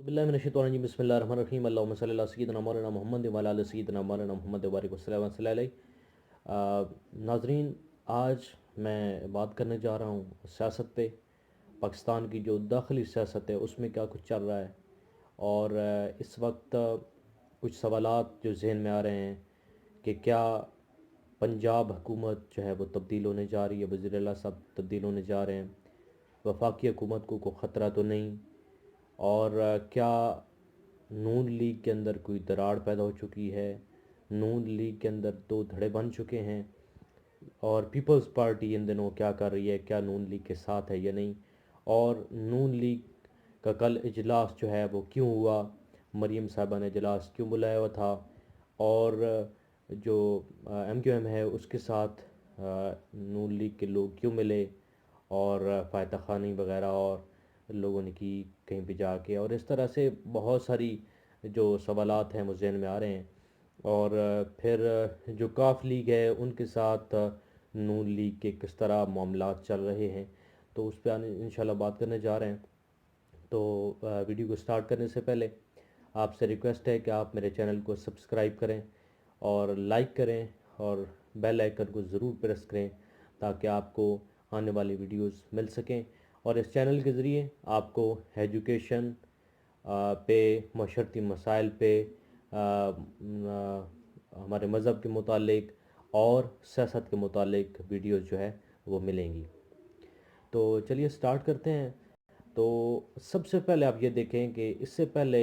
बिस्मिल्लाहिर्रहमानिर्रहीम बिस्मिल्लाहिर्रहमानिर्रहीम अल्लाहुम्मा सल्ली अला सय्यिदिना मौलाना मुहम्मद व अला आलि सय्यिदिना मौलाना मुहम्मद व बारिक वसल्लम अलैहि। नाज़रीन, आज मैं बात करने जा रहा हूँ सियासत पे। पाकिस्तान की जो दाखिली सियासत है उसमें क्या कुछ चल रहा है, और इस वक्त कुछ सवालात जो जहन में आ रहे हैं कि क्या पंजाब हुकूमत जो है वो तब्दील होने जा रही है, वज़ीर आला साहब तब्दील होने जा रहे हैं, वफाकी हुकूमत को ख़तरा तो नहीं, और क्या नून लीग के अंदर कोई दरार पैदा हो चुकी है, नून लीग के अंदर दो धड़े बन चुके हैं, और पीपल्स पार्टी इन दिनों क्या कर रही है, क्या नून लीग के साथ है या नहीं, और नून लीग का कल इजलास जो है वो क्यों हुआ, मरीम साहबा ने इजलास क्यों बुलाया हुआ था, और जो MQM है उसके साथ नून लीग के लोग क्यों मिले, और फ़ायदा खानी वगैरह और लोगों ने की कहीं पे जाके, और इस तरह से बहुत सारी जो सवालात हैं वो ज़हन में आ रहे हैं। और फिर जो काफ लीग है उनके साथ नून लीग के किस तरह मामलात चल रहे हैं, तो उस पर इंशाल्लाह बात करने जा रहे हैं। तो वीडियो को स्टार्ट करने से पहले आपसे रिक्वेस्ट है कि आप मेरे चैनल को सब्सक्राइब करें और लाइक करें और बेल आइकन को ज़रूर प्रेस करें ताकि आपको आने वाली वीडियोस मिल सकें। और इस चैनल के ज़रिए आपको एजुकेशन पे, मशरती मसाइल पे, हमारे मज़हब के मुतालिक और सियासत के मुतालिक वीडियोस जो है वो मिलेंगी। तो चलिए स्टार्ट करते हैं। तो सबसे पहले आप ये देखें कि इससे पहले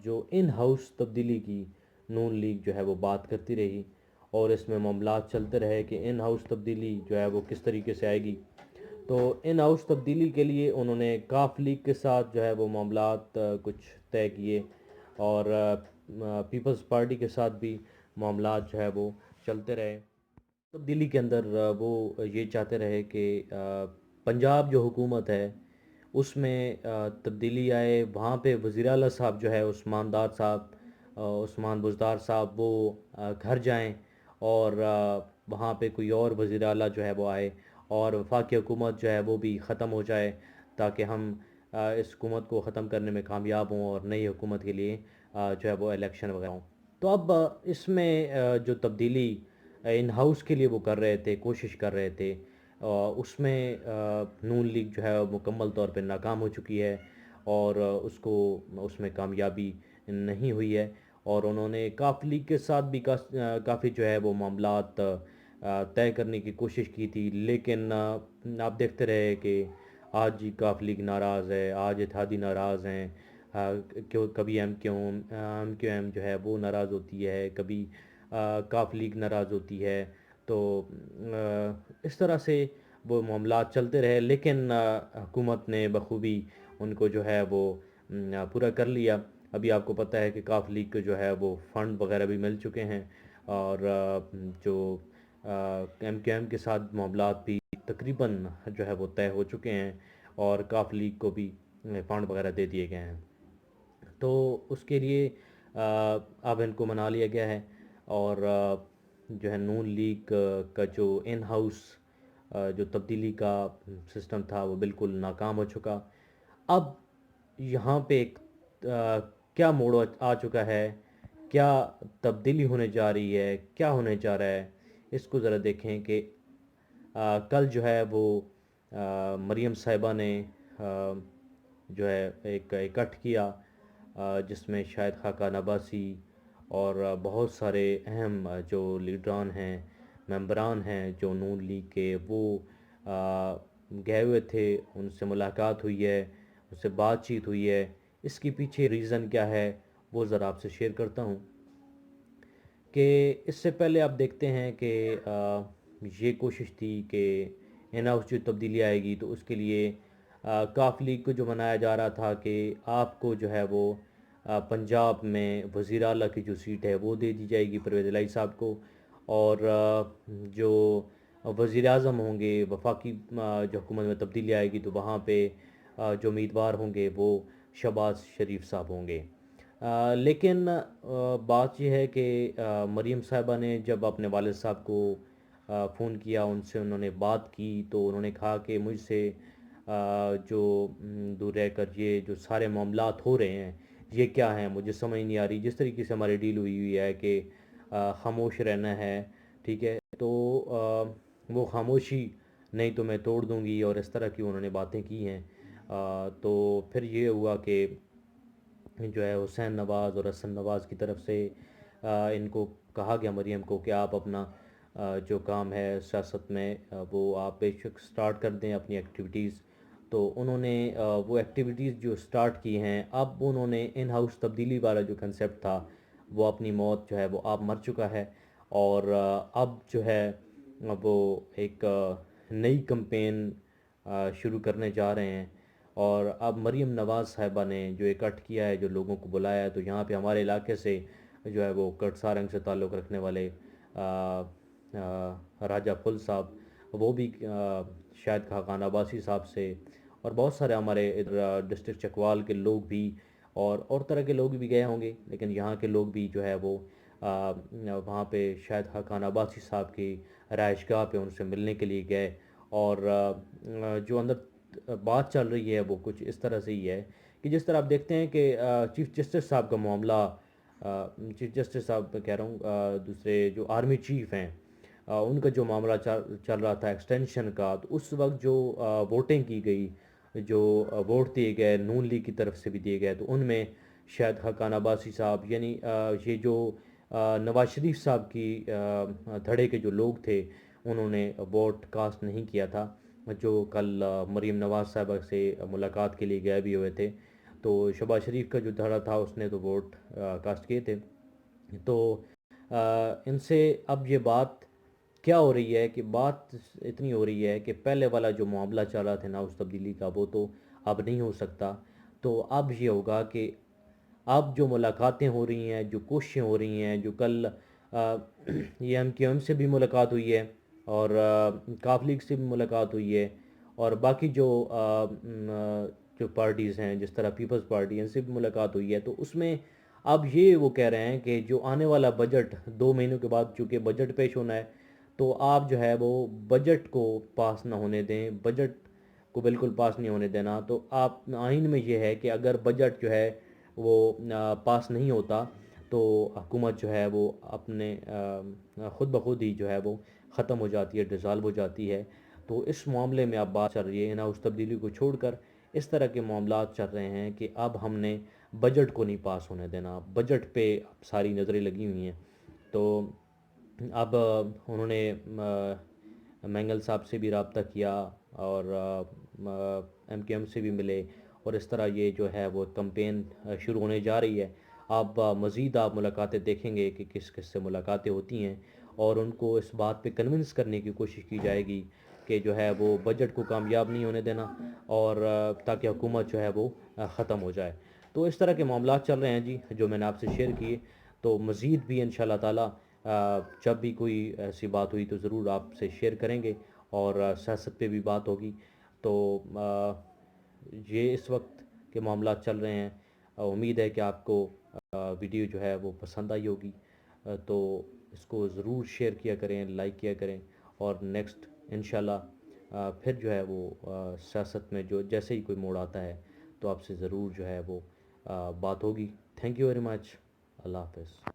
जो इन हाउस तब्दीली की नून लीग जो है वो बात करती रही, और इसमें मामलात चलते रहे कि इन हाउस तब्दीली जो है वो किस तरीके से आएगी। तो इन हाउस तब्दीली के लिए उन्होंने काफ लीग के साथ जो है वो मामलात कुछ तय किए, और पीपल्स पार्टी के साथ भी मामलात जो है वो चलते रहे। तब्दीली के अंदर वो ये चाहते रहे कि पंजाब जो हुकूमत है उसमें तब्दीली आए, वहाँ पे वज़ीर आला साहब जो है उस्मान साहब, उस्मान बुज़दार साहब वो घर जाएं, और वहाँ पे कोई और वज़ीर आला जो है वो आए, और वफाकी हुकूमत जो है वो भी ख़त्म हो जाए ताकि हम इस हुकूमत को ख़त्म करने में कामयाब हों और नई हुकूमत के लिए जो है वो इलेक्शन वगैरह हों। तो अब इसमें जो तब्दीली इन हाउस के लिए वो कर रहे थे, कोशिश कर रहे थे, उसमें नून लीग जो है मुकम्मल तौर पे नाकाम हो चुकी है, और उसको उसमें कामयाबी नहीं हुई है। और उन्होंने काफ लीग के साथ भी काफ़ी जो है वो मामलात तय करने की कोशिश की थी, लेकिन आप देखते रहे कि आज ही काफ लीग नाराज़ है, आज इत्तेहादी नाराज़ हैं। क्यों कभी MQM जो है वो नाराज़ होती है, कभी काफ लीग नाराज़ होती है। तो इस तरह से वो मामलात चलते रहे, लेकिन हुकूमत ने बखूबी उनको जो है वो पूरा कर लिया। अभी आपको पता है कि काफ लीग को जो है वो फ़ंड वगैरह भी मिल चुके हैं, और जो MQM के साथ मामलात भी तकरीबन जो है वो तय हो चुके हैं, और काफ लीग को भी फ़ंड वगैरह दे दिए गए हैं। तो उसके लिए अब इनको मना लिया गया है, और जो है नून लीग का जो इन हाउस जो तब्दीली का सिस्टम था वो बिल्कुल नाकाम हो चुका। अब यहाँ पे एक क्या मोड़ आ चुका है, क्या तब्दीली होने जा रही है, क्या होने जा रहा है, इसको ज़रा देखें कि कल जो है वो मरीम साहिबा ने जो है एक इकट्ठ किया, जिसमें शायद खाका नबासी और बहुत सारे अहम जो लीडरान हैं, मेंबरान हैं जो नून लीग के, वो गए हुए थे, उनसे मुलाकात हुई है, उनसे बातचीत हुई है। इसके पीछे रीज़न क्या है वो ज़रा आपसे शेयर करता हूँ। कि इससे पहले आप देखते हैं कि ये कोशिश थी कि इन हाउस जो तब्दीली आएगी तो उसके लिए काफ लीग को जो मनाया जा रहा था कि आपको जो है वो पंजाब में वज़ीर आला की जो सीट है वो दे दी जाएगी परवेज़ इलाही साहब को, और जो वज़ीर आज़म होंगे, वफाकी जो हुकूमत में तब्दीली आएगी तो वहाँ पे जो उम्मीदवार होंगे वो शहबाज शरीफ साहब होंगे। लेकिन बात यह है कि मरीम साहिबा ने जब अपने वालिद साहब को फ़ोन किया, उनसे उन्होंने बात की, तो उन्होंने कहा कि मुझसे جو دور رہ کر یہ جو سارے معاملات ہو رہے ہیں یہ کیا ہیں، مجھے سمجھ نہیں آ رہی۔ جس طریقے سے ہماری ڈیل ہوئی ہے کہ خاموش رہنا ہے، ٹھیک ہے، تو وہ خاموشی نہیں تو میں توڑ دوں گی، اور اس طرح کی انہوں نے باتیں کی ہیں۔ تو پھر یہ ہوا کہ جو ہے حسین نواز اور حسن نواز کی طرف سے ان کو کہا گیا، مریم کو، کہ آپ اپنا جو کام ہے سیاست میں وہ آپ بے شک سٹارٹ کر دیں اپنی ایکٹیویٹیز۔ تو انہوں نے وہ ایکٹیویٹیز جو سٹارٹ کی ہیں، اب انہوں نے ان ہاؤس تبدیلی والا جو کنسیپٹ تھا وہ اپنی موت جو ہے وہ اب مر چکا ہے، اور اب جو ہے وہ ایک نئی کمپین شروع کرنے جا رہے ہیں۔ اور اب مریم نواز صاحبہ نے جو اکٹھ کیا ہے، جو لوگوں کو بلایا ہے، تو یہاں پہ ہمارے علاقے سے جو ہے وہ کٹسارنگ سے تعلق رکھنے والے راجہ پل صاحب، وہ بھی شاید خاقان عباسی صاحب سے، اور بہت سارے ہمارے ادھر ڈسٹرکٹ چکوال کے لوگ بھی، اور طرح کے لوگ بھی گئے ہوں گے، لیکن یہاں کے لوگ بھی جو ہے وہ وہاں پہ شاید خاقان عباسی صاحب کی رہائش گاہ پہ ان سے ملنے کے لیے گئے۔ اور جو اندر بات چل رہی ہے وہ کچھ اس طرح سے ہی ہے کہ جس طرح آپ دیکھتے ہیں کہ چیف جسٹس صاحب کا معاملہ، چیف جسٹس صاحب میں کہہ رہا ہوں، دوسرے جو آرمی چیف ہیں، ان کا جو معاملہ چل رہا تھا ایکسٹینشن کا، تو اس وقت جو ووٹنگ کی گئی، جو ووٹ دیے گئے نون لیگ کی طرف سے بھی دیے گئے، تو ان میں شاید حقان عباسی صاحب، یعنی یہ جو نواز شریف صاحب کی دھڑے کے جو لوگ تھے انہوں نے ووٹ کاسٹ نہیں کیا تھا، جو کل مریم نواز صاحبہ سے ملاقات کے لیے گئے بھی ہوئے تھے۔ تو شہباز شریف کا جو دھڑا تھا اس نے تو ووٹ کاسٹ کیے تھے۔ تو ان سے اب یہ بات کیا ہو رہی ہے کہ بات اتنی ہو رہی ہے کہ پہلے والا جو معاملہ چل رہا تھا نا اس تبدیلی کا، وہ تو اب نہیں ہو سکتا۔ تو اب یہ ہوگا کہ اب جو ملاقاتیں ہو رہی ہیں، جو کوششیں ہو رہی ہیں، جو کل یہ ایم سے بھی ملاقات ہوئی ہے، اور کاف لیگ سے بھی ملاقات ہوئی ہے، اور باقی جو پارٹیز ہیں جس طرح پیپلز پارٹی، ان سے بھی ملاقات ہوئی ہے۔ تو اس میں اب یہ وہ کہہ رہے ہیں کہ جو آنے والا بجٹ 2 مہینوں کے بعد چونکہ بجٹ پیش ہونا ہے، تو آپ جو ہے وہ بجٹ کو پاس نہ ہونے دیں، بجٹ کو بالکل پاس نہیں ہونے دینا۔ تو آپ آئین میں یہ ہے کہ اگر بجٹ جو ہے وہ پاس نہیں ہوتا تو حکومت جو ہے وہ اپنے خود بخود ہی جو ہے وہ ختم ہو جاتی ہے، ڈیزالو ہو جاتی ہے۔ تو اس معاملے میں اب بات چل رہی ہے نا، اس تبدیلی کو چھوڑ کر اس طرح کے معاملات چل رہے ہیں کہ اب ہم نے بجٹ کو نہیں پاس ہونے دینا، بجٹ پہ اب ساری نظریں لگی ہوئی ہیں۔ تو اب انہوں نے مینگل صاحب سے بھی رابطہ کیا، اور ایم سے بھی ملے، اور اس طرح یہ جو ہے وہ کمپین شروع ہونے جا رہی ہے۔ اب مزید آپ ملاقاتیں دیکھیں گے کہ کس کس سے ملاقاتیں ہوتی ہیں، اور ان کو اس بات پہ کنونس کرنے کی کوشش کی جائے گی کہ جو ہے وہ بجٹ کو کامیاب نہیں ہونے دینا، اور تاکہ حکومت جو ہے وہ ختم ہو جائے۔ تو اس طرح کے معاملات چل رہے ہیں جی، جو میں نے آپ سے شیئر کیے۔ تو مزید بھی انشاءاللہ تعالی جب بھی کوئی ایسی بات ہوئی تو ضرور آپ سے شیئر کریں گے، اور سیاست پہ بھی بات ہوگی۔ تو یہ اس وقت کے معاملات چل رہے ہیں۔ امید ہے کہ آپ کو ویڈیو جو ہے وہ پسند آئی ہوگی، تو اس کو ضرور شیئر کیا کریں، لائک کیا کریں، اور نیکسٹ انشاءاللہ پھر جو ہے وہ سیاست میں جو جیسے ہی کوئی موڑ آتا ہے تو آپ سے ضرور جو ہے وہ بات ہوگی۔ Thank you very much. اللہ حافظ۔